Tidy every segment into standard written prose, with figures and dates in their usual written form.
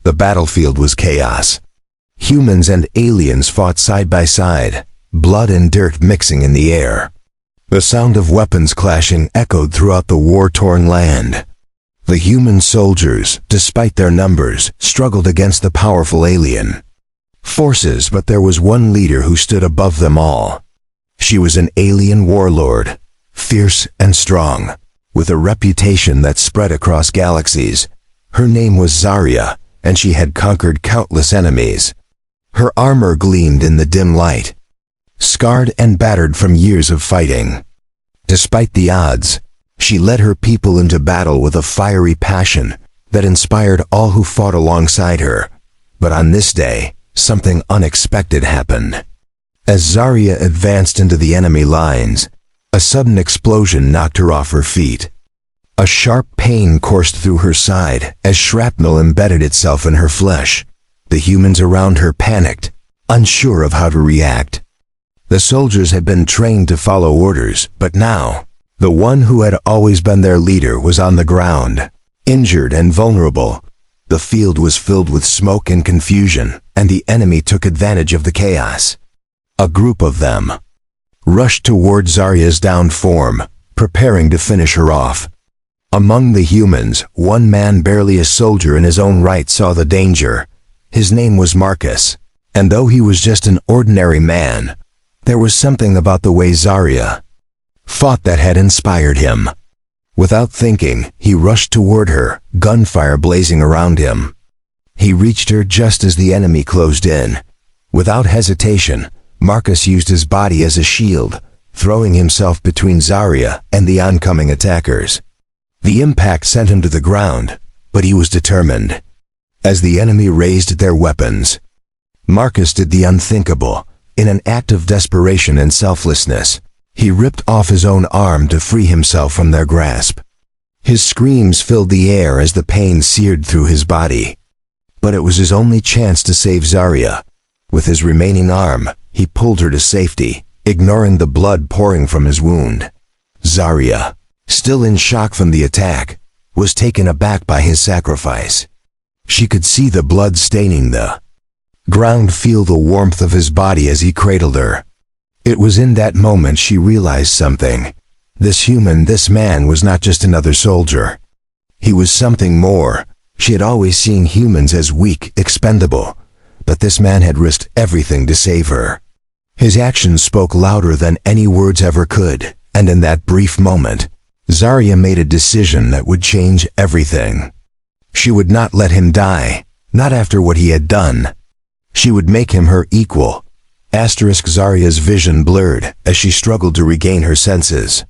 The battlefield was chaos. Humans and aliens fought side by side, blood and dirt mixing in the air. The sound of weapons clashing echoed throughout the war-torn land. The human soldiers, despite their numbers, struggled against the powerful alien forces, but there was one leader who stood above them all. She was an alien warlord, fierce and strong, with a reputation that spread across galaxies. Her name was Zarya, and she had conquered countless enemies. Her armor gleamed in the dim light, scarred and battered from years of fighting. Despite the odds, she led her people into battle with a fiery passion that inspired all who fought alongside her. But on this day, something unexpected happened. As Zarya advanced into the enemy lines, a sudden explosion knocked her off her feet. A sharp pain coursed through her side as shrapnel embedded itself in her flesh. The humans around her panicked, unsure of how to react. The soldiers had been trained to follow orders, but now, the one who had always been their leader was on the ground, injured and vulnerable. The field was filled with smoke and confusion, and the enemy took advantage of the chaos. A group of them rushed toward Zarya's downed form, preparing to finish her off. Among the humans, one man, barely a soldier in his own right, saw the danger. His name was Marcus, and though he was just an ordinary man, there was something about the way Zarya fought that had inspired him. Without thinking, he rushed toward her, gunfire blazing around him. He reached her just as the enemy closed in. Without hesitation, Marcus used his body as a shield, throwing himself between Zarya and the oncoming attackers. The impact sent him to the ground, but he was determined. As the enemy raised their weapons, Marcus did the unthinkable. In an act of desperation and selflessness, he ripped off his own arm to free himself from their grasp. His screams filled the air as the pain seared through his body. But it was his only chance to save Zarya. With his remaining arm, he pulled her to safety, ignoring the blood pouring from his wound. Zarya, still in shock from the attack, was taken aback by his sacrifice. She could see the blood staining the ground, feel the warmth of his body as he cradled her. It was in that moment she realized something. This man was not just another soldier. He was something more. She had always seen humans as weak, expendable, but this man had risked everything to save her. His actions spoke louder than any words ever could, and in that brief moment, Zarya made a decision that would change everything. She would not let him die, not after what he had done. She would make him her equal. Zarya's vision blurred as she struggled to regain her senses.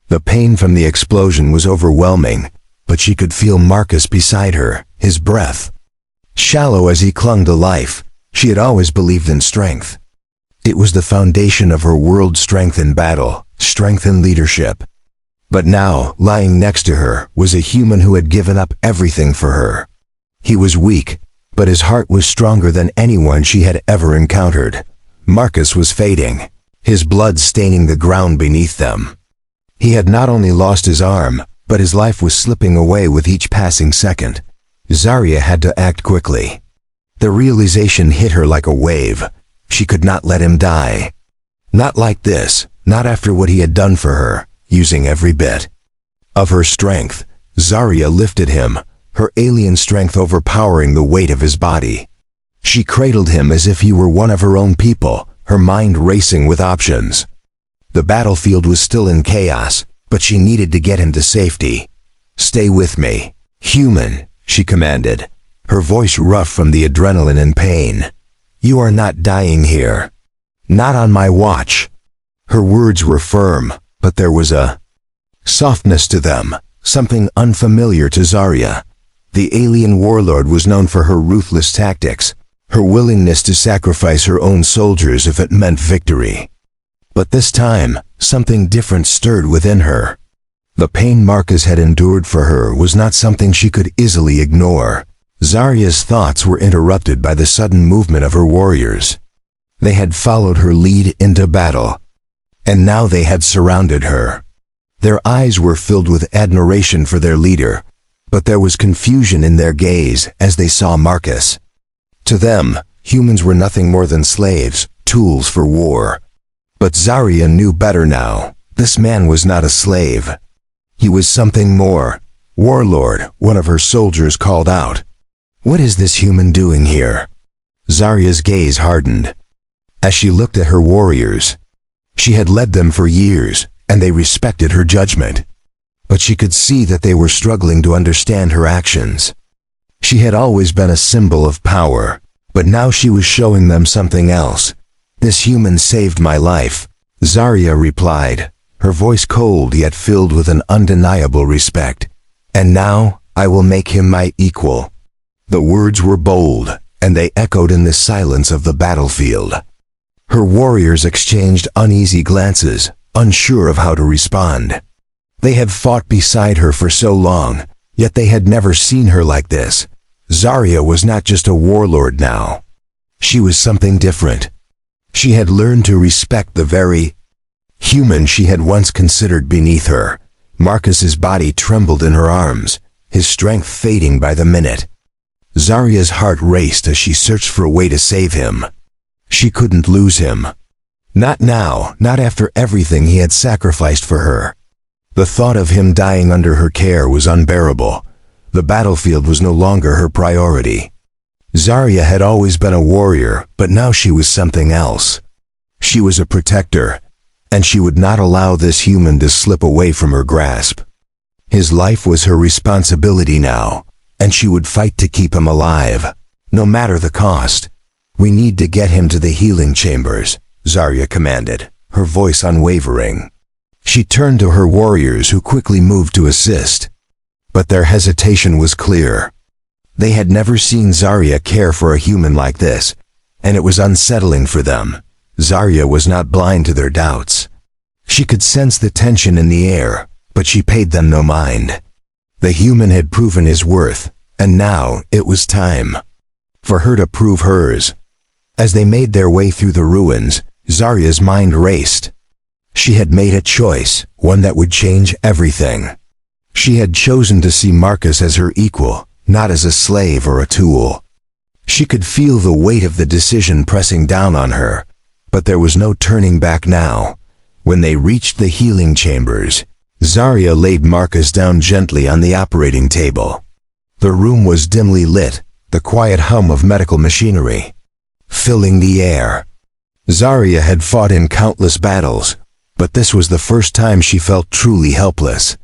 The pain from the explosion was overwhelming, but she could feel Marcus beside her, his breath shallow as he clung to life. She had always believed in strength. It was the foundation of her world, strength in battle, strength in leadership. But now, lying next to her, was a human who had given up everything for her. He was weak, but his heart was stronger than anyone she had ever encountered. Marcus was fading, his blood staining the ground beneath them. He had not only lost his arm, but his life was slipping away with each passing second. Zarya had to act quickly. The realization hit her like a wave. She could not let him die. Not like this, not after what he had done for her, using every bit of her strength. Zarya lifted him, her alien strength overpowering the weight of his body. She cradled him as if he were one of her own people, her mind racing with options. The battlefield was still in chaos, but she needed to get him to safety. "Stay with me, human," she commanded, her voice rough from the adrenaline and pain. "You are not dying here. Not on my watch." Her words were firm, but there was a softness to them, something unfamiliar to Zarya. The alien warlord was known for her ruthless tactics, her willingness to sacrifice her own soldiers if it meant victory. But this time, something different stirred within her. The pain Marcus had endured for her was not something she could easily ignore. Zarya's thoughts were interrupted by the sudden movement of her warriors. They had followed her lead into battle, and now they had surrounded her. Their eyes were filled with admiration for their leader, But there was confusion in their gaze as they saw Marcus. To them, humans were nothing more than slaves, tools for war. But Zarya knew better now. This man was not a slave. He was something more. Warlord, one of her soldiers called out. "What is this human doing here?" Zarya's gaze hardened. As she looked at her warriors, she had led them for years, and they respected her judgment. But she could see that they were struggling to understand her actions. She had always been a symbol of power, but now she was showing them something else. "This human saved my life," Zarya replied, her voice cold yet filled with an undeniable respect. "And now, I will make him my equal." The words were bold, and they echoed in the silence of the battlefield. Her warriors exchanged uneasy glances, unsure of how to respond. They had fought beside her for so long, yet they had never seen her like this. Zarya was not just a warlord now. She was something different. She had learned to respect the very human she had once considered beneath her. Marcus's body trembled in her arms, his strength fading by the minute. Zarya's heart raced as she searched for a way to save him. She couldn't lose him. Not now, not after everything he had sacrificed for her. The thought of him dying under her care was unbearable. The battlefield was no longer her priority. Zarya had always been a warrior, but now she was something else. She was a protector, and she would not allow this human to slip away from her grasp. His life was her responsibility now, and she would fight to keep him alive, no matter the cost. "We need to get him to the healing chambers," Zarya commanded, her voice unwavering. She turned to her warriors who quickly moved to assist. But their hesitation was clear. They had never seen Zarya care for a human like this, and it was unsettling for them. Zarya was not blind to their doubts. She could sense the tension in the air, but she paid them no mind. The human had proven his worth, and now it was time for her to prove hers. As they made their way through the ruins, Zarya's mind raced. She had made a choice, one that would change everything. She had chosen to see Marcus as her equal, not as a slave or a tool. She could feel the weight of the decision pressing down on her, but there was no turning back now. When they reached the healing chambers, Zarya laid Marcus down gently on the operating table. The room was dimly lit, the quiet hum of medical machinery filling the air. Zarya had fought in countless battles, but this was the first time she felt truly helpless.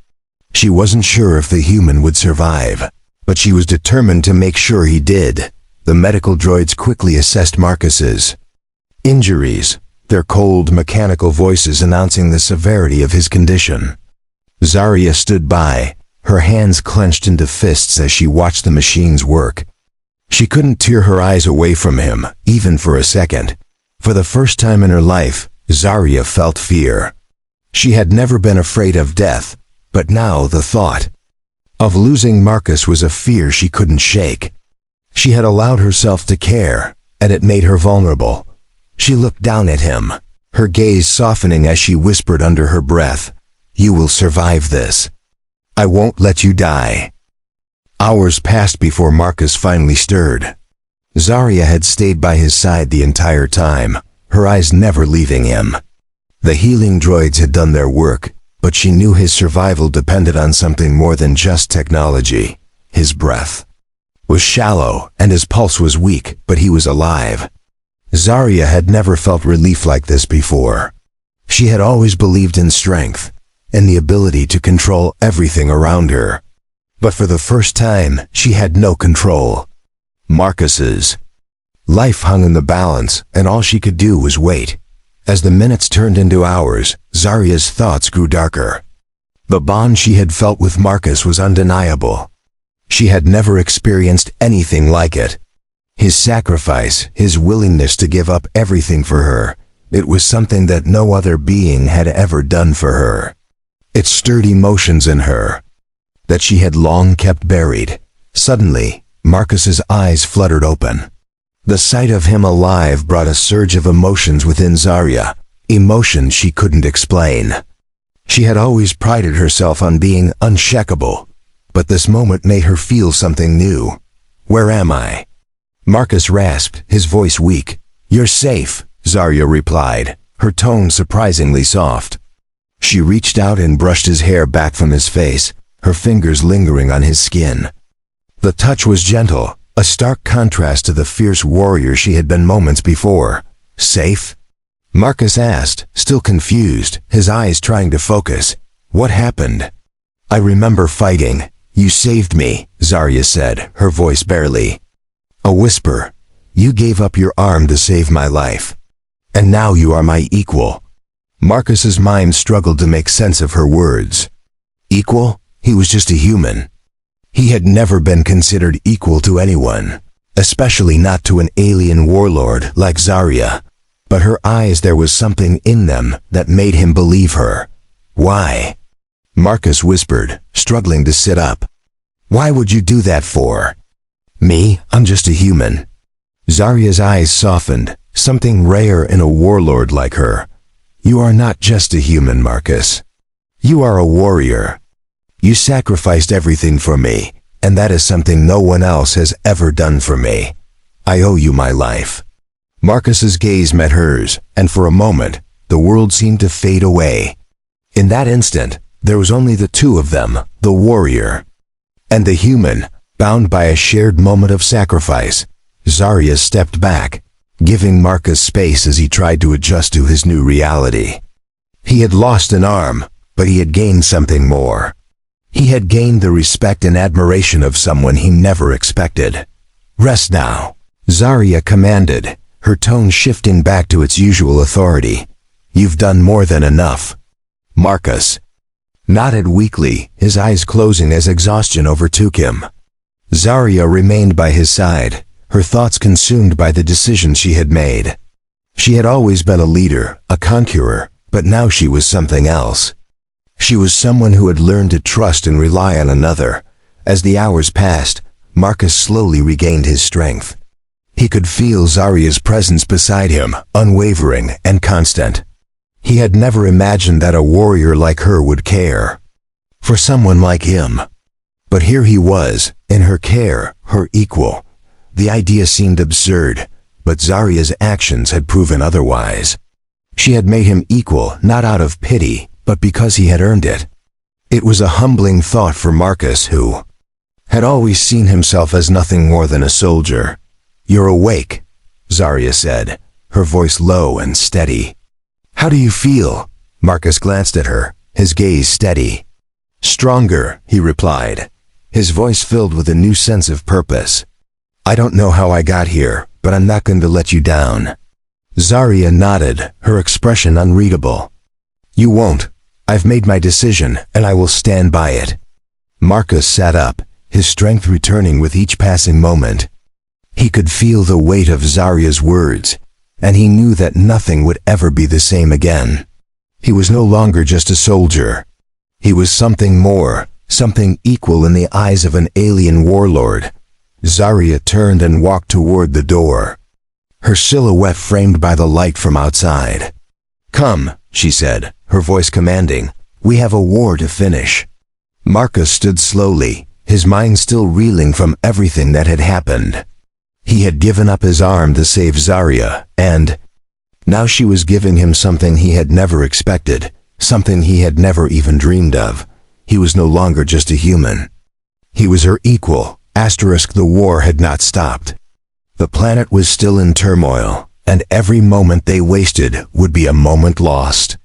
She wasn't sure if the human would survive, but she was determined to make sure he did. The medical droids quickly assessed Marcus's injuries, their cold, mechanical voices announcing the severity of his condition. Zarya stood by, her hands clenched into fists as she watched the machines work. She couldn't tear her eyes away from him, even for a second. For the first time in her life, Zarya felt fear. She had never been afraid of death, but now the thought of losing Marcus was a fear she couldn't shake. She had allowed herself to care, and it made her vulnerable. She looked down at him, her gaze softening as she whispered under her breath, "You will survive this. I won't let you die." Hours passed before Marcus finally stirred. Zarya had stayed by his side the entire time, her eyes never leaving him. The healing droids had done their work, but she knew his survival depended on something more than just technology. His breath was shallow, and his pulse was weak, but he was alive. Zarya had never felt relief like this before. She had always believed in strength, and the ability to control everything around her. But for the first time, she had no control. Marcus's life hung in the balance, and all she could do was wait. As the minutes turned into hours, Zarya's thoughts grew darker. The bond she had felt with Marcus was undeniable. She had never experienced anything like it. His sacrifice, his willingness to give up everything for her, it was something that no other being had ever done for her. It stirred emotions in her that she had long kept buried. Suddenly, Marcus's eyes fluttered open. The sight of him alive brought a surge of emotions within Zarya, emotions she couldn't explain. She had always prided herself on being unshakable, but this moment made her feel something new. "Where am I?" Marcus rasped, his voice weak. "You're safe," Zarya replied, her tone surprisingly soft. She reached out and brushed his hair back from his face, her fingers lingering on his skin. The touch was gentle, a stark contrast to the fierce warrior she had been moments before. "Safe?" Marcus asked, still confused, his eyes trying to focus. "What happened?" "I remember fighting. You saved me," Zarya said, her voice barely a whisper. "You gave up your arm to save my life. And now you are my equal." Marcus's mind struggled to make sense of her words. Equal? He was just a human. He had never been considered equal to anyone, especially not to an alien warlord like Zarya. But her eyes, there was something in them that made him believe her. "Why?" Marcus whispered, struggling to sit up. "Why would you do that for?" "Me? I'm just a human." Zarya's eyes softened, something rare in a warlord like her. "You are not just a human, Marcus. You are a warrior. You sacrificed everything for me, and that is something no one else has ever done for me. I owe you my life." Marcus's gaze met hers, and for a moment, the world seemed to fade away. In that instant, there was only the two of them, the warrior and the human, bound by a shared moment of sacrifice. Zarya stepped back, giving Marcus space as he tried to adjust to his new reality. He had lost an arm, but he had gained something more. He had gained the respect and admiration of someone he never expected. "Rest now," Zarya commanded, her tone shifting back to its usual authority. "You've done more than enough." Marcus nodded weakly, his eyes closing as exhaustion overtook him. Zarya remained by his side, her thoughts consumed by the decision she had made. She had always been a leader, a conqueror, but now she was something else. She was someone who had learned to trust and rely on another. As the hours passed, Marcus slowly regained his strength. He could feel Zarya's presence beside him, unwavering and constant. He had never imagined that a warrior like her would care for someone like him. But here he was, in her care, her equal. The idea seemed absurd, but Zarya's actions had proven otherwise. She had made him equal, not out of pity, but because he had earned it. It was a humbling thought for Marcus, who had always seen himself as nothing more than a soldier. "You're awake," Zarya said, her voice low and steady. "How do you feel?" Marcus glanced at her, his gaze steady. "Stronger," he replied, his voice filled with a new sense of purpose. "I don't know how I got here, but I'm not going to let you down." Zarya nodded, her expression unreadable. "You won't. I've made my decision, and I will stand by it." Marcus sat up, his strength returning with each passing moment. He could feel the weight of Zarya's words, and he knew that nothing would ever be the same again. He was no longer just a soldier. He was something more, something equal in the eyes of an alien warlord. Zarya turned and walked toward the door, her silhouette framed by the light from outside. "Come," she said, her voice commanding. "We have a war to finish." Marcus stood slowly, his mind still reeling from everything that had happened. He had given up his arm to save Zarya, and now she was giving him something he had never expected, something he had never even dreamed of. He was no longer just a human. He was her equal. The war had not stopped. The planet was still in turmoil, and every moment they wasted would be a moment lost.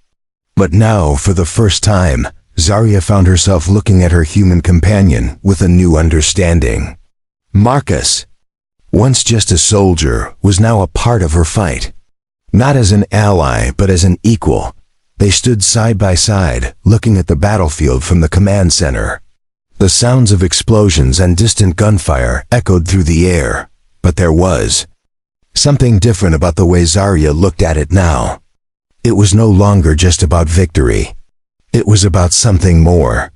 But now, for the first time, Zarya found herself looking at her human companion with a new understanding. Marcus, once just a soldier, was now a part of her fight. Not as an ally, but as an equal. They stood side by side, looking at the battlefield from the command center. The sounds of explosions and distant gunfire echoed through the air, but there was something different about the way Zarya looked at it now. It was no longer just about victory. It was about something more.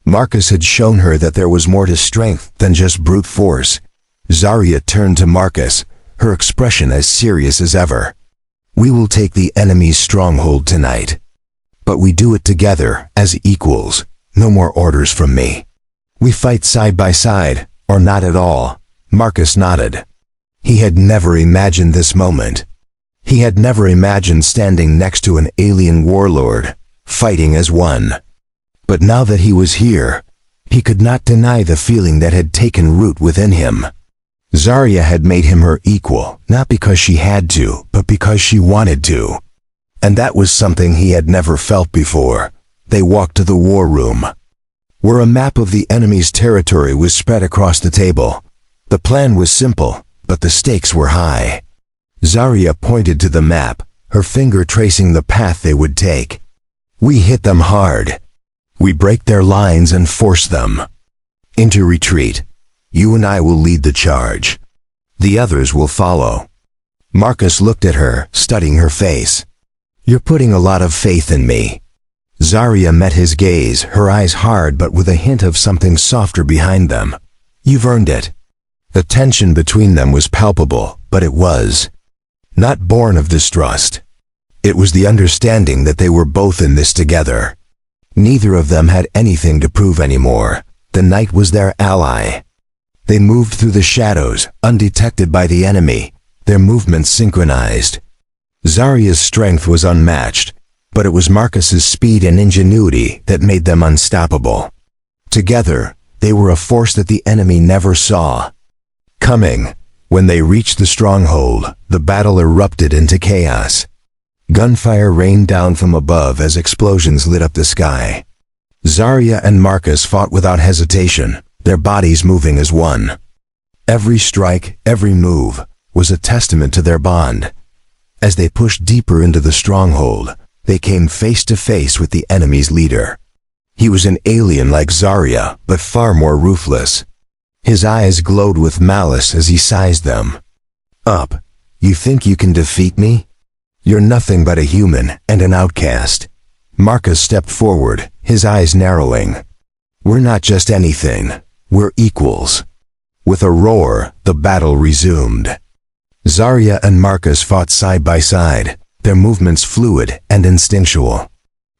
Marcus had shown her that there was more to strength than just brute force. Zarya turned to Marcus, her expression as serious as ever. "We will take the enemy's stronghold tonight. But we do it together, as equals. No more orders from me." We fight side by side, or not at all. Marcus nodded. He had never imagined this moment. He had never imagined standing next to an alien warlord, fighting as one. But now that he was here, he could not deny the feeling that had taken root within him. Zarya had made him her equal, not because she had to, but because she wanted to. And that was something he had never felt before. They walked to the war room, where a map of the enemy's territory was spread across the table. The plan was simple, but the stakes were high. Zarya pointed to the map, her finger tracing the path they would take. We hit them hard. We break their lines and force them into retreat. You and I will lead the charge. The others will follow. Marcus looked at her, studying her face. You're putting a lot of faith in me. Zarya met his gaze, her eyes hard but with a hint of something softer behind them. You've earned it. The tension between them was palpable, but it was not born of distrust. It was the understanding that they were both in this together. Neither of them had anything to prove anymore. The night was their ally. They moved through the shadows, undetected by the enemy, their movements synchronized. Zarya's strength was unmatched, but it was Marcus's speed and ingenuity that made them unstoppable. Together, they were a force that the enemy never saw coming. When they reached the stronghold, the battle erupted into chaos. Gunfire rained down from above as explosions lit up the sky. Zarya and Marcus fought without hesitation, their bodies moving as one. Every strike, every move, was a testament to their bond. As they pushed deeper into the stronghold, they came face to face with the enemy's leader. He was an alien like Zarya, but far more ruthless. His eyes glowed with malice as he sized them. Up, you think you can defeat me? You're nothing but a human and an outcast. Marcus stepped forward, his eyes narrowing. We're not just anything, we're equals. With a roar, the battle resumed. Zarya and Marcus fought side by side, their movements fluid and instinctual.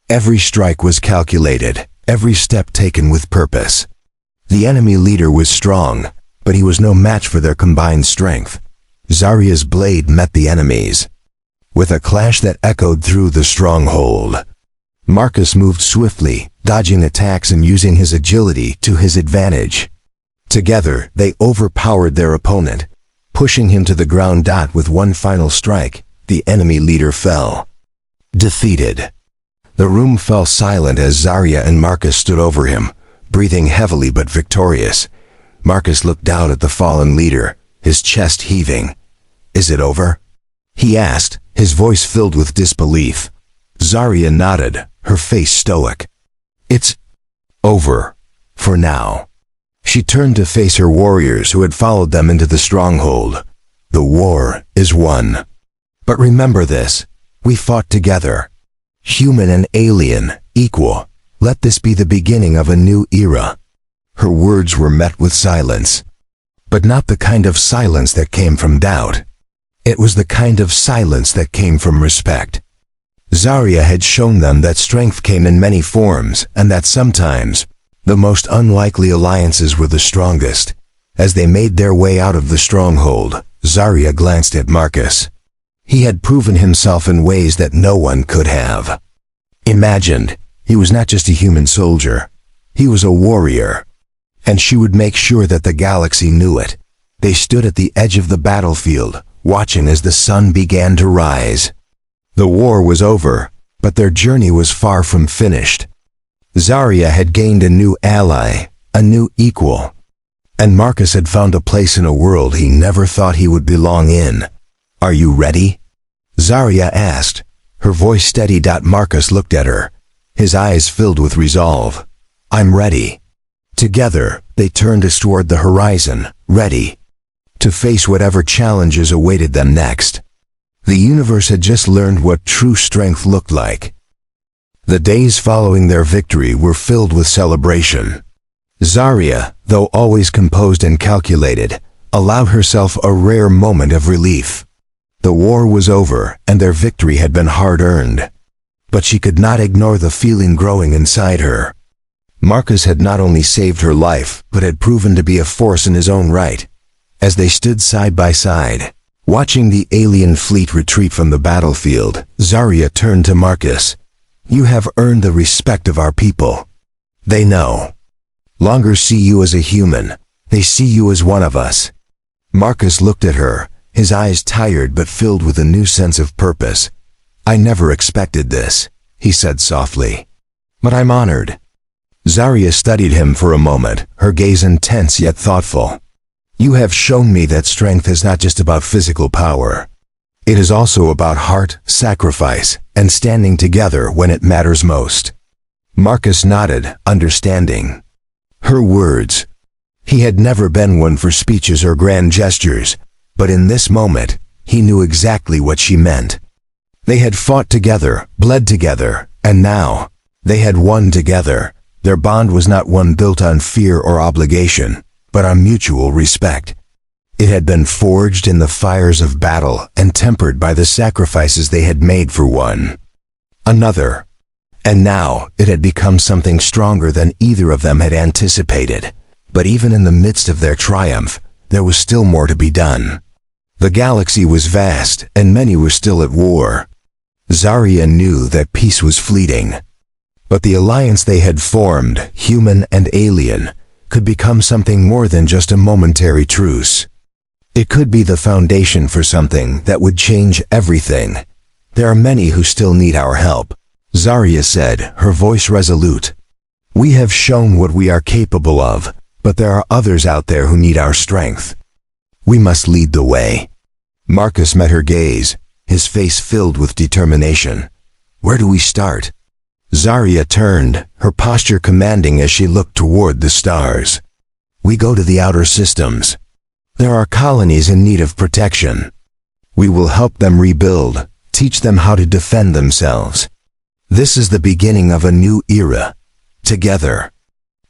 Every strike was calculated, every step taken with purpose. The enemy leader was strong, but he was no match for their combined strength. Zarya's blade met the enemy's, with a clash that echoed through the stronghold. Marcus moved swiftly, dodging attacks and using his agility to his advantage. Together, they overpowered their opponent, pushing him to the ground. With one final strike, the enemy leader fell. Defeated. The room fell silent as Zarya and Marcus stood over him, breathing heavily but victorious. Marcus looked down at the fallen leader, his chest heaving. Is it over? He asked, his voice filled with disbelief. Zarya nodded, her face stoic. It's over. For now. She turned to face her warriors who had followed them into the stronghold. The war is won. But remember this, we fought together. Human and alien, equal. Let this be the beginning of a new era. Her words were met with silence. But not the kind of silence that came from doubt. It was the kind of silence that came from respect. Zarya had shown them that strength came in many forms, and that sometimes, the most unlikely alliances were the strongest. As they made their way out of the stronghold, Zarya glanced at Marcus. He had proven himself in ways that no one could have imagined. He was not just a human soldier. He was a warrior. And she would make sure that the galaxy knew it. They stood at the edge of the battlefield, watching as the sun began to rise. The war was over, but their journey was far from finished. Zarya had gained a new ally, a new equal. And Marcus had found a place in a world he never thought he would belong in. Are you ready? Zarya asked, her voice steady. Marcus looked at her, his eyes filled with resolve. I'm ready. Together, they turned toward the horizon, ready to face whatever challenges awaited them next. The universe had just learned what true strength looked like. The days following their victory were filled with celebration. Zarya, though always composed and calculated, allowed herself a rare moment of relief. The war was over, and their victory had been hard-earned. But she could not ignore the feeling growing inside her. Marcus had not only saved her life, but had proven to be a force in his own right. As they stood side by side, watching the alien fleet retreat from the battlefield, Zarya turned to Marcus. "You have earned the respect of our people. They no longer see you as a human. They see you as one of us." Marcus looked at her, his eyes tired but filled with a new sense of purpose. "I never expected this," he said softly. "But I'm honored." Zarya studied him for a moment, her gaze intense yet thoughtful. "You have shown me that strength is not just about physical power. It is also about heart, sacrifice, and standing together when it matters most." Marcus nodded, understanding her words. He had never been one for speeches or grand gestures, but in this moment, he knew exactly what she meant. They had fought together, bled together, and now, they had won together. Their bond was not one built on fear or obligation, but on mutual respect. It had been forged in the fires of battle and tempered by the sacrifices they had made for one another. And now, it had become something stronger than either of them had anticipated. But even in the midst of their triumph, there was still more to be done. The galaxy was vast, and many were still at war. Zarya knew that peace was fleeting. But the alliance they had formed, human and alien, could become something more than just a momentary truce. It could be the foundation for something that would change everything. "There are many who still need our help," Zarya said, her voice resolute. "We have shown what we are capable of, but there are others out there who need our strength. We must lead the way." Marcus met her gaze, his face filled with determination. "Where do we start?" Zarya turned, her posture commanding as she looked toward the stars. "We go to the outer systems. There are colonies in need of protection. We will help them rebuild, teach them how to defend themselves. This is the beginning of a new era. Together."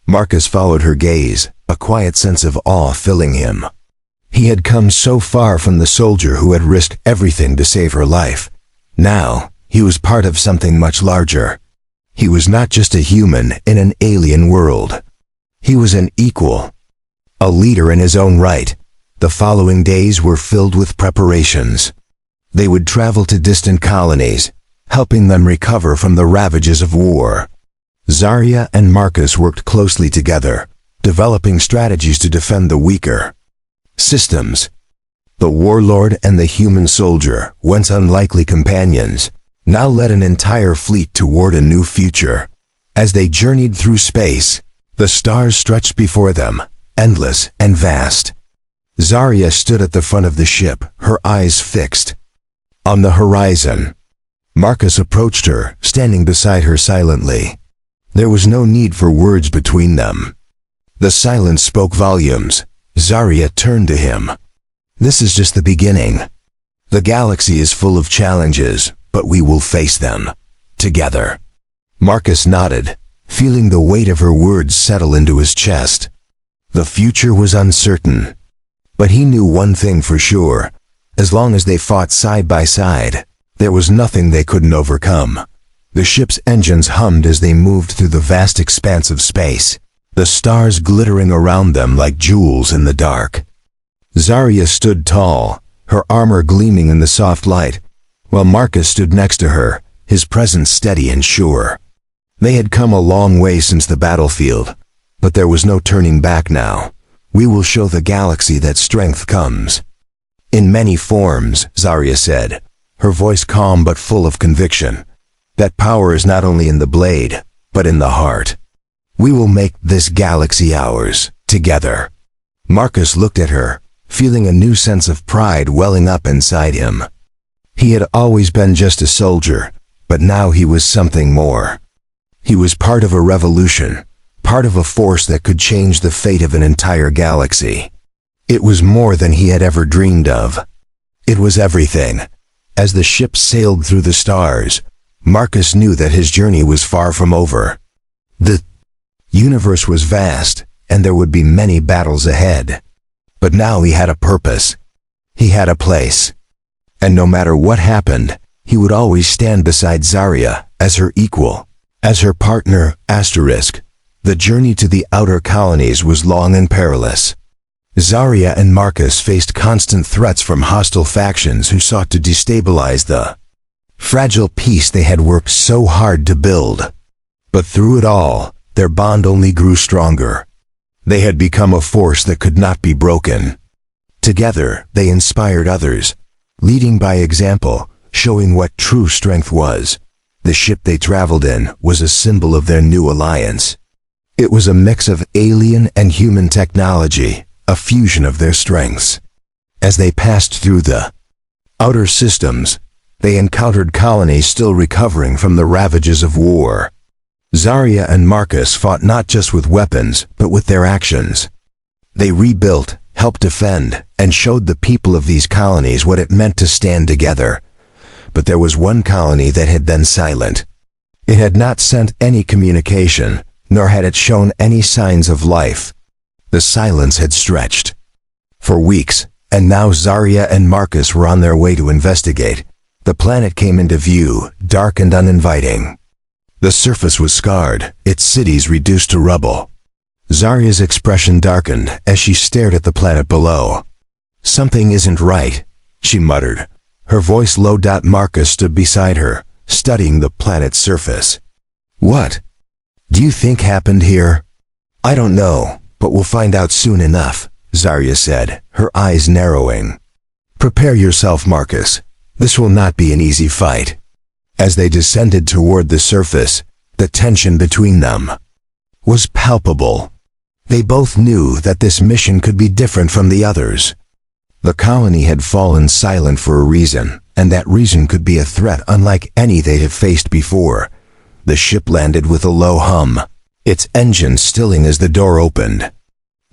Marcus followed her gaze, a quiet sense of awe filling him. He had come so far from the soldier who had risked everything to save her life. Now, he was part of something much larger. He was not just a human in an alien world. He was an equal, a leader in his own right. The following days were filled with preparations. They would travel to distant colonies, helping them recover from the ravages of war. Zarya and Marcus worked closely together, developing strategies to defend the weaker systems. The warlord and the human soldier, once unlikely companions, now led an entire fleet toward a new future. As they journeyed through space, the stars stretched before them, endless and vast. Zarya stood at the front of the ship, her eyes fixed on the horizon. Marcus approached her, standing beside her silently. There was no need for words between them. The silence spoke volumes. Zarya turned to him. "This is just the beginning. The galaxy is full of challenges, but we will face them together." Marcus nodded, feeling the weight of her words settle into his chest. The future was uncertain, but he knew one thing for sure. As long as they fought side by side, there was nothing they couldn't overcome. The ship's engines hummed as they moved through the vast expanse of space, the stars glittering around them like jewels in the dark. Zarya stood tall, her armor gleaming in the soft light, while Marcus stood next to her, his presence steady and sure. They had come a long way since the battlefield, but there was no turning back now. "We will show the galaxy that strength comes in many forms," Zarya said, her voice calm but full of conviction. "That power is not only in the blade, but in the heart. We will make this galaxy ours, together." Marcus looked at her, feeling a new sense of pride welling up inside him. He had always been just a soldier, but now he was something more. He was part of a revolution, part of a force that could change the fate of an entire galaxy. It was more than he had ever dreamed of. It was everything. As the ship sailed through the stars, Marcus knew that his journey was far from over. The universe was vast, and there would be many battles ahead. But now he had a purpose. He had a place. And no matter what happened, he would always stand beside Zarya, as her equal, as her partner, *. The journey to the outer colonies was long and perilous. Zarya and Marcus faced constant threats from hostile factions who sought to destabilize the fragile peace they had worked so hard to build. But through it all, their bond only grew stronger. They had become a force that could not be broken. Together, they inspired others, leading by example, showing what true strength was. The ship they traveled in was a symbol of their new alliance. It was a mix of alien and human technology, a fusion of their strengths. As they passed through the outer systems, they encountered colonies still recovering from the ravages of war. Zarya and Marcus fought not just with weapons, but with their actions. They rebuilt, helped defend, and showed the people of these colonies what it meant to stand together. But there was one colony that had been silent. It had not sent any communication, nor had it shown any signs of life. The silence had stretched for weeks, and now Zarya and Marcus were on their way to investigate. The planet came into view, dark and uninviting. The surface was scarred, its cities reduced to rubble. Zarya's expression darkened as she stared at the planet below. "Something isn't right," she muttered. Her voice low. Marcus stood beside her, studying the planet's surface. "What do you think happened here?" "I don't know, but we'll find out soon enough," Zarya said, her eyes narrowing. "Prepare yourself, Marcus. This will not be an easy fight." As they descended toward the surface, the tension between them was palpable. They both knew that this mission could be different from the others. The colony had fallen silent for a reason, and that reason could be a threat unlike any they had faced before. The ship landed with a low hum, its engine stilling as the door opened.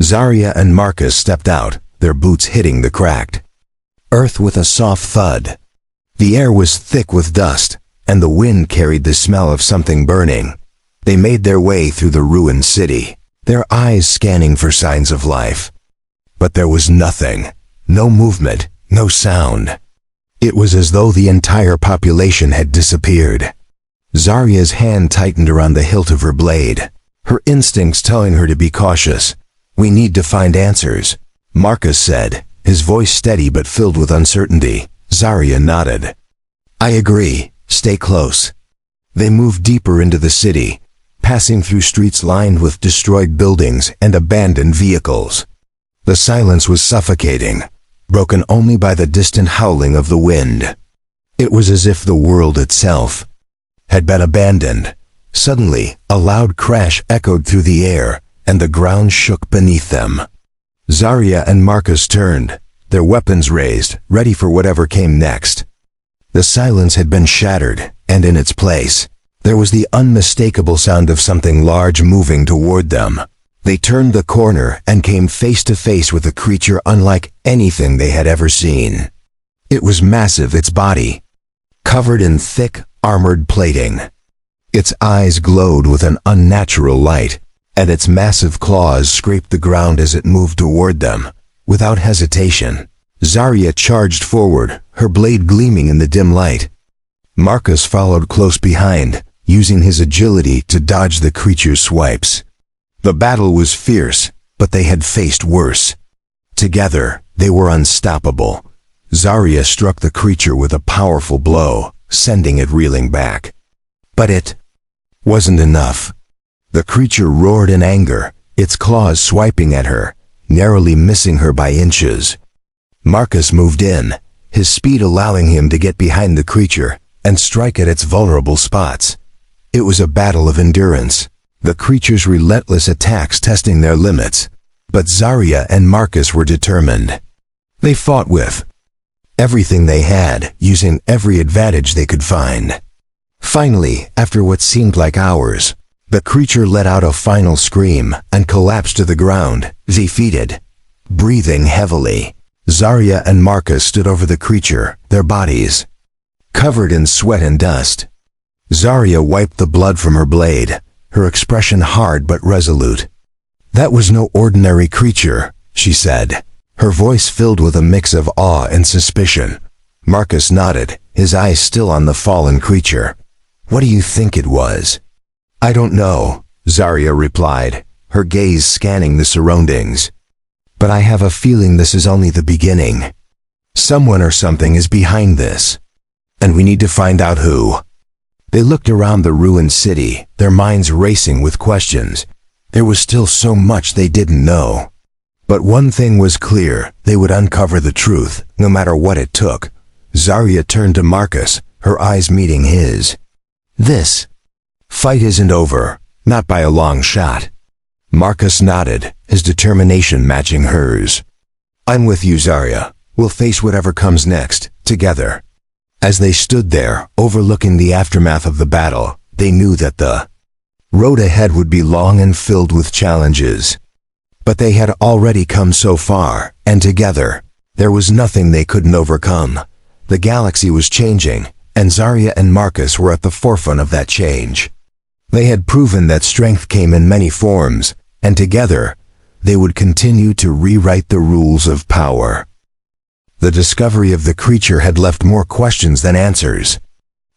Zarya and Marcus stepped out, their boots hitting the cracked earth with a soft thud. The air was thick with dust, and the wind carried the smell of something burning. They made their way through the ruined city, their eyes scanning for signs of life. But there was nothing, no movement, no sound. It was as though the entire population had disappeared. Zarya's hand tightened around the hilt of her blade, her instincts telling her to be cautious. "We need to find answers," Marcus said, his voice steady but filled with uncertainty. Zarya nodded. "I agree. Stay close." They moved deeper into the city, passing through streets lined with destroyed buildings and abandoned vehicles. The silence was suffocating, broken only by the distant howling of the wind. It was as if the world itself had been abandoned. Suddenly, a loud crash echoed through the air, and the ground shook beneath them. Zarya and Marcus turned, their weapons raised, ready for whatever came next. The silence had been shattered, and in its place, there was the unmistakable sound of something large moving toward them. They turned the corner and came face to face with a creature unlike anything they had ever seen. It was massive, its body covered in thick, armored plating. Its eyes glowed with an unnatural light, and its massive claws scraped the ground as it moved toward them. Without hesitation, Zarya charged forward, her blade gleaming in the dim light. Marcus followed close behind, using his agility to dodge the creature's swipes. The battle was fierce, but they had faced worse. Together, they were unstoppable. Zarya struck the creature with a powerful blow, sending it reeling back. But it wasn't enough. The creature roared in anger, its claws swiping at her, narrowly missing her by inches. Marcus moved in, his speed allowing him to get behind the creature and strike at its vulnerable spots. It was a battle of endurance, the creature's relentless attacks testing their limits. But Zarya and Marcus were determined. They fought with everything they had, using every advantage they could find. Finally, after what seemed like hours, the creature let out a final scream and collapsed to the ground, defeated. Breathing heavily, Zarya and Marcus stood over the creature, their bodies covered in sweat and dust. Zarya wiped the blood from her blade, her expression hard but resolute. "That was no ordinary creature," she said, her voice filled with a mix of awe and suspicion. Marcus nodded, his eyes still on the fallen creature. "What do you think it was?" "I don't know," Zarya replied, her gaze scanning the surroundings. But I have a feeling this is only the beginning. Someone or something is behind this, and we need to find out who. They looked around the ruined city, their minds racing with questions. There was still so much they didn't know. But one thing was clear, they would uncover the truth, no matter what it took. Zarya turned to Marcus, her eyes meeting his. This fight isn't over, not by a long shot. Marcus nodded, his determination matching hers. I'm with you, Zarya. We'll face whatever comes next, together. As they stood there, overlooking the aftermath of the battle, they knew that the road ahead would be long and filled with challenges. But they had already come so far, and together, there was nothing they couldn't overcome. The galaxy was changing, and Zarya and Marcus were at the forefront of that change. They had proven that strength came in many forms, and together, they would continue to rewrite the rules of power. The discovery of the creature had left more questions than answers.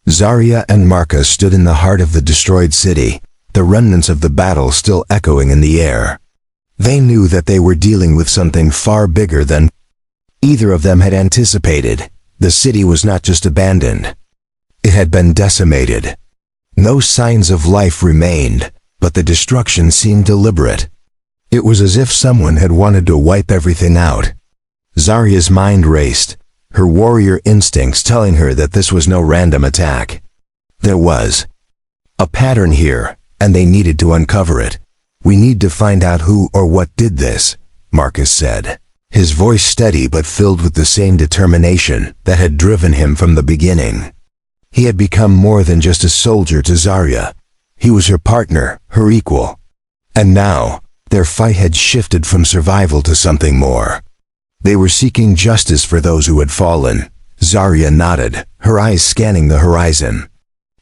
Zarya and Marcus stood in the heart of the destroyed city, the remnants of the battle still echoing in the air. They knew that they were dealing with something far bigger than either of them had anticipated. The city was not just abandoned. It had been decimated. No signs of life remained, but the destruction seemed deliberate. It was as if someone had wanted to wipe everything out. Zarya's mind raced, her warrior instincts telling her that this was no random attack. There was a pattern here, and they needed to uncover it. We need to find out who or what did this, Marcus said, his voice steady but filled with the same determination that had driven him from the beginning. He had become more than just a soldier to Zarya. He was her partner, her equal. And now, their fight had shifted from survival to something more. They were seeking justice for those who had fallen. Zarya nodded, her eyes scanning the horizon.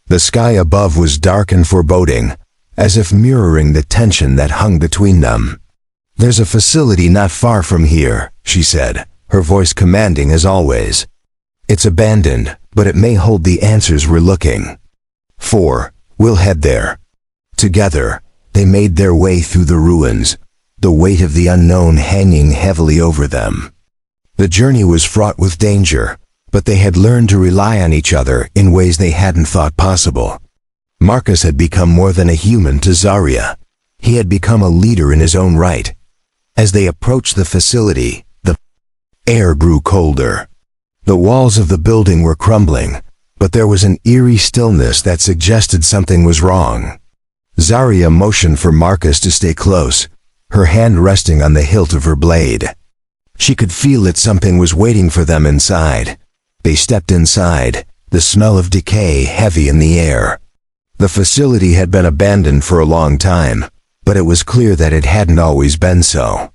The sky above was dark and foreboding, as if mirroring the tension that hung between them. There's a facility not far from here, she said, her voice commanding as always. It's abandoned, but it may hold the answers we're looking for. We'll head there. Together, they made their way through the ruins, the weight of the unknown hanging heavily over them. The journey was fraught with danger, but they had learned to rely on each other in ways they hadn't thought possible. Marcus had become more than a human to Zarya. He had become a leader in his own right. As they approached the facility, the air grew colder. The walls of the building were crumbling, but there was an eerie stillness that suggested something was wrong. Zarya motioned for Marcus to stay close, her hand resting on the hilt of her blade. She could feel that something was waiting for them inside. They stepped inside, the smell of decay heavy in the air. The facility had been abandoned for a long time, but it was clear that it hadn't always been so.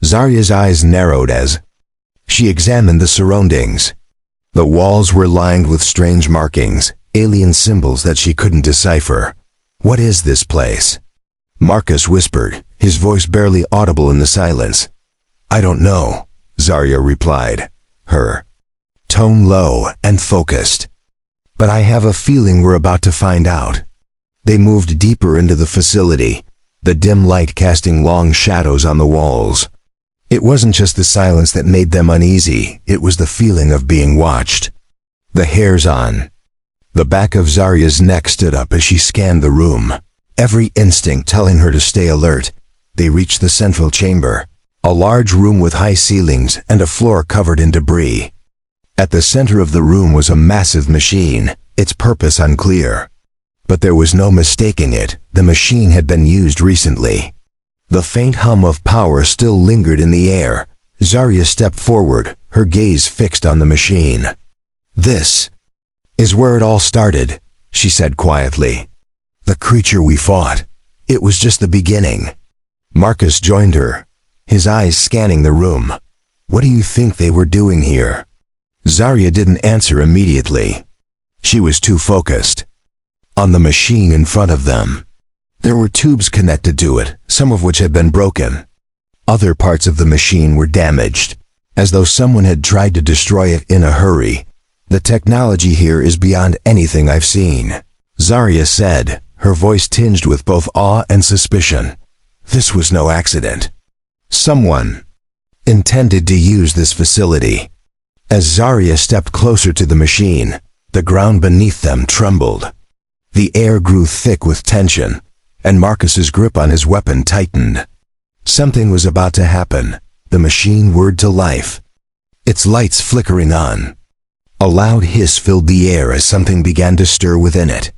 Zarya's eyes narrowed as she examined the surroundings. The walls were lined with strange markings, alien symbols that she couldn't decipher. What is this place? Marcus whispered, his voice barely audible in the silence. I don't know, Zarya replied, her tone low and focused. But I have a feeling we're about to find out. They moved deeper into the facility, the dim light casting long shadows on the walls. It wasn't just the silence that made them uneasy, it was the feeling of being watched. The hairs on the back of Zarya's neck stood up as she scanned the room, every instinct telling her to stay alert. They reached the central chamber, a large room with high ceilings and a floor covered in debris. At the center of the room was a massive machine, its purpose unclear. But there was no mistaking it, the machine had been used recently. The faint hum of power still lingered in the air. Zarya stepped forward, her gaze fixed on the machine. This is where it all started, she said quietly. The creature we fought. It was just the beginning. Marcus joined her, his eyes scanning the room. What do you think they were doing here? Zarya didn't answer immediately. She was too focused on the machine in front of them. There were tubes connected to it, some of which had been broken. Other parts of the machine were damaged, as though someone had tried to destroy it in a hurry. The technology here is beyond anything I've seen, Zarya said, her voice tinged with both awe and suspicion. This was no accident. Someone intended to use this facility. As Zarya stepped closer to the machine, the ground beneath them trembled. The air grew thick with tension, and Marcus's grip on his weapon tightened. Something was about to happen. The machine whirred to life, its lights flickering on. A loud hiss filled the air as something began to stir within it.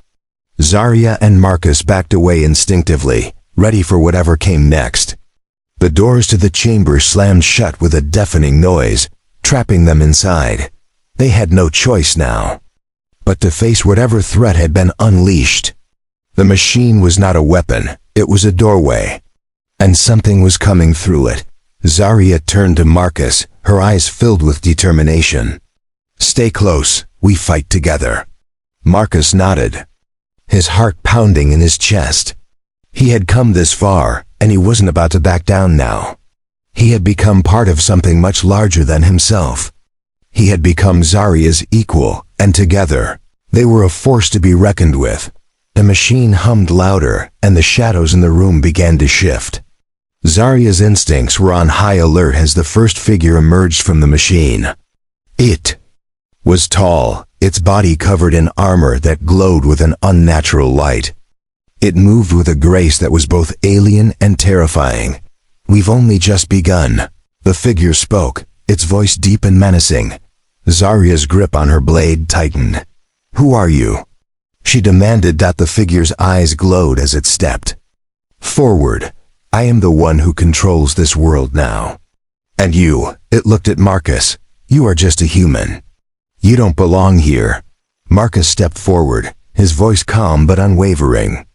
Zarya and Marcus backed away instinctively, ready for whatever came next. The doors to the chamber slammed shut with a deafening noise, trapping them inside. They had no choice now but to face whatever threat had been unleashed. The machine was not a weapon, it was a doorway, and something was coming through it. Zarya turned to Marcus, her eyes filled with determination. "Stay close, we fight together." Marcus nodded, his heart pounding in his chest. He had come this far, and he wasn't about to back down now. He had become part of something much larger than himself. He had become Zarya's equal, and together, they were a force to be reckoned with. The machine hummed louder, and the shadows in the room began to shift. Zarya's instincts were on high alert as the first figure emerged from the machine. It was tall, its body covered in armor that glowed with an unnatural light. It moved with a grace that was both alien and terrifying. "We've only just begun," the figure spoke, its voice deep and menacing. Zarya's grip on her blade tightened. "Who are you?" she demanded. The figure's eyes glowed as it stepped forward. "I am the one who controls this world now. And you," it looked at Marcus, "you are just a human. You don't belong here." Marcus stepped forward, his voice calm but unwavering.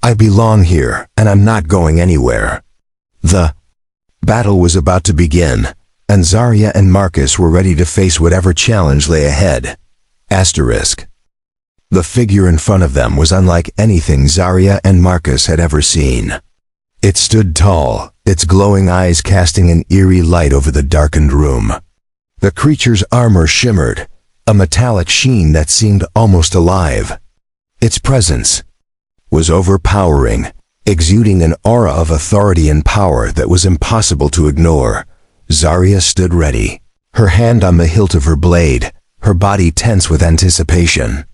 "I belong here, and I'm not going anywhere." The battle was about to begin, and Zarya and Marcus were ready to face whatever challenge lay ahead. Asterisk. The figure in front of them was unlike anything Zarya and Marcus had ever seen. It stood tall, its glowing eyes casting an eerie light over the darkened room. The creature's armor shimmered, a metallic sheen that seemed almost alive. Its presence was overpowering, exuding an aura of authority and power that was impossible to ignore. Zarya stood ready, her hand on the hilt of her blade, her body tense with anticipation.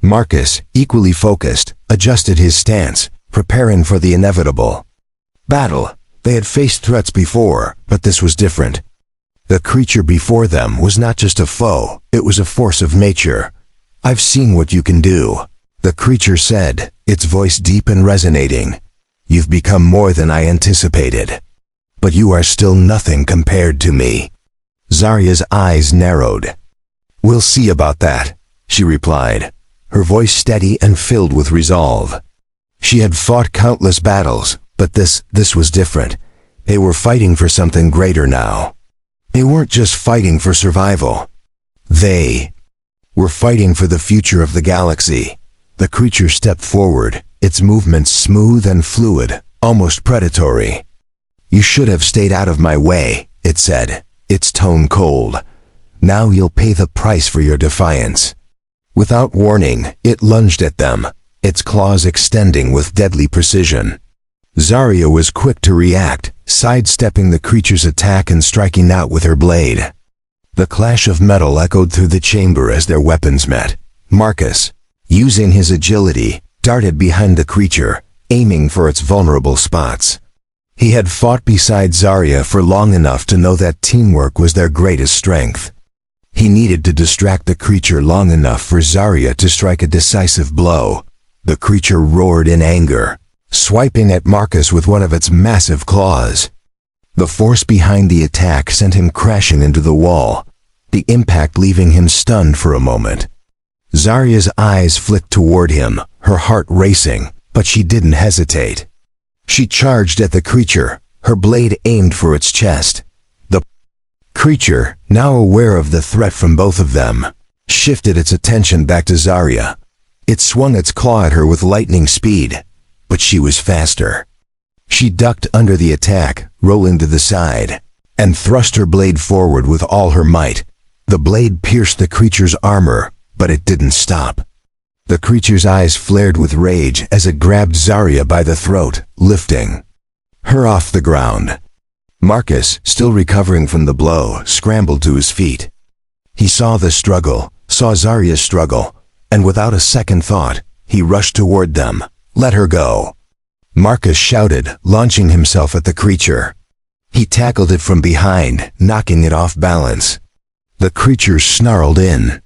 Marcus, equally focused, adjusted his stance, preparing for the inevitable battle. They had faced threats before, but this was different. The creature before them was not just a foe, it was a force of nature. "I've seen what you can do," the creature said, its voice deep and resonating. "You've become more than I anticipated. But you are still nothing compared to me." Zarya's eyes narrowed. "We'll see about that," she replied, her voice steady and filled with resolve. She had fought countless battles, but this was different. They were fighting for something greater now. They weren't just fighting for survival. They were fighting for the future of the galaxy. The creature stepped forward, its movements smooth and fluid, almost predatory. "You should have stayed out of my way," it said, its tone cold. "Now you'll pay the price for your defiance." Without warning, it lunged at them, its claws extending with deadly precision. Zarya was quick to react, sidestepping the creature's attack and striking out with her blade. The clash of metal echoed through the chamber as their weapons met. Marcus, using his agility, darted behind the creature, aiming for its vulnerable spots. He had fought beside Zarya for long enough to know that teamwork was their greatest strength. He needed to distract the creature long enough for Zarya to strike a decisive blow. The creature roared in anger, swiping at Marcus with one of its massive claws. The force behind the attack sent him crashing into the wall, the impact leaving him stunned for a moment. Zarya's eyes flicked toward him, her heart racing, but she didn't hesitate. She charged at the creature, her blade aimed for its chest. The creature, now aware of the threat from both of them, shifted its attention back to Zarya. It swung its claw at her with lightning speed, but she was faster. She ducked under the attack, rolling to the side, and thrust her blade forward with all her might. The blade pierced the creature's armor, but it didn't stop. The creature's eyes flared with rage as it grabbed Zarya by the throat, lifting her off the ground. Marcus, still recovering from the blow, scrambled to his feet. He saw Zarya's struggle, and without a second thought, he rushed toward them. "Let her go!" Marcus shouted, launching himself at the creature. He tackled it from behind, knocking it off balance. The creature snarled in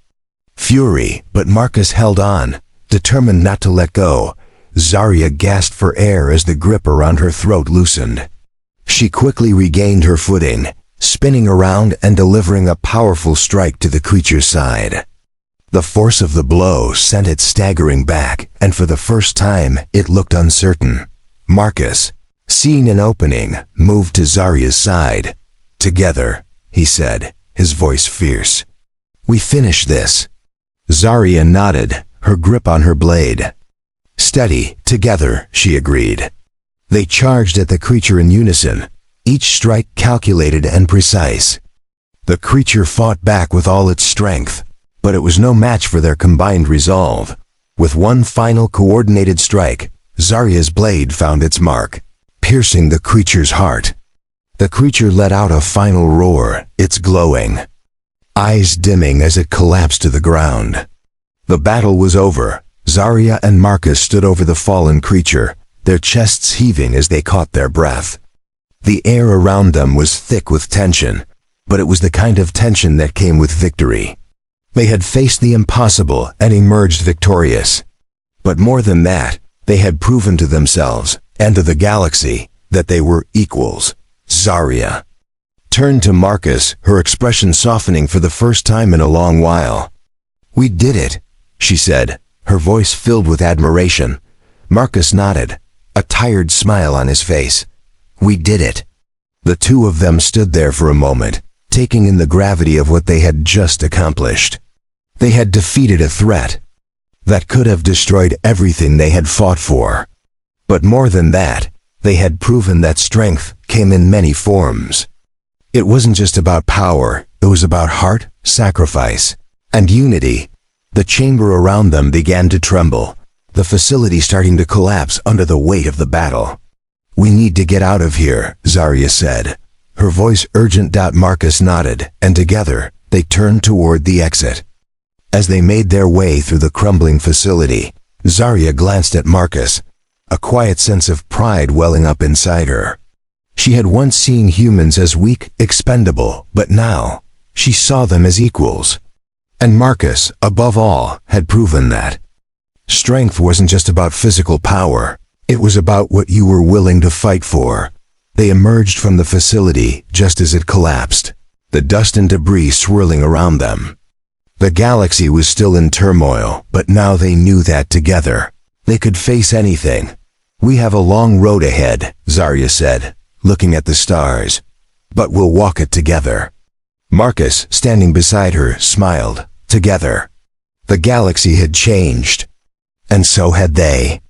fury, but Marcus held on, determined not to let go. Zarya gasped for air as the grip around her throat loosened. She quickly regained her footing, spinning around and delivering a powerful strike to the creature's side. The force of the blow sent it staggering back, and for the first time, it looked uncertain. Marcus, seeing an opening, moved to Zarya's side. "Together," he said, his voice fierce. "We finish this." Zarya nodded, her grip on her blade. "Steady, together," she agreed. They charged at the creature in unison, each strike calculated and precise. The creature fought back with all its strength, but it was no match for their combined resolve. With one final coordinated strike, Zarya's blade found its mark, piercing the creature's heart. The creature let out a final roar, its glowing eyes dimming as it collapsed to the ground. The battle was over. Zarya and Marcus stood over the fallen creature, their chests heaving as they caught their breath. The air around them was thick with tension, but it was the kind of tension that came with victory. They had faced the impossible and emerged victorious. But more than that, they had proven to themselves, and to the galaxy, that they were equals. Zarya turned to Marcus, her expression softening for the first time in a long while. "We did it," she said, her voice filled with admiration. Marcus nodded, a tired smile on his face. "We did it." The two of them stood there for a moment, taking in the gravity of what they had just accomplished. They had defeated a threat that could have destroyed everything they had fought for. But more than that, they had proven that strength came in many forms. It wasn't just about power, it was about heart, sacrifice, and unity. The chamber around them began to tremble, the facility starting to collapse under the weight of the battle. "We need to get out of here," Zarya said, her voice urgent. Marcus nodded, and together, they turned toward the exit. As they made their way through the crumbling facility, Zarya glanced at Marcus, a quiet sense of pride welling up inside her. She had once seen humans as weak, expendable, but now, she saw them as equals. And Marcus, above all, had proven that strength wasn't just about physical power, it was about what you were willing to fight for. They emerged from the facility just as it collapsed, the dust and debris swirling around them. The galaxy was still in turmoil, but now they knew that together, they could face anything. "We have a long road ahead," Zarya said, looking at the stars, "but we'll walk it together." Marcus, standing beside her, smiled. Together. The galaxy had changed, and so had they.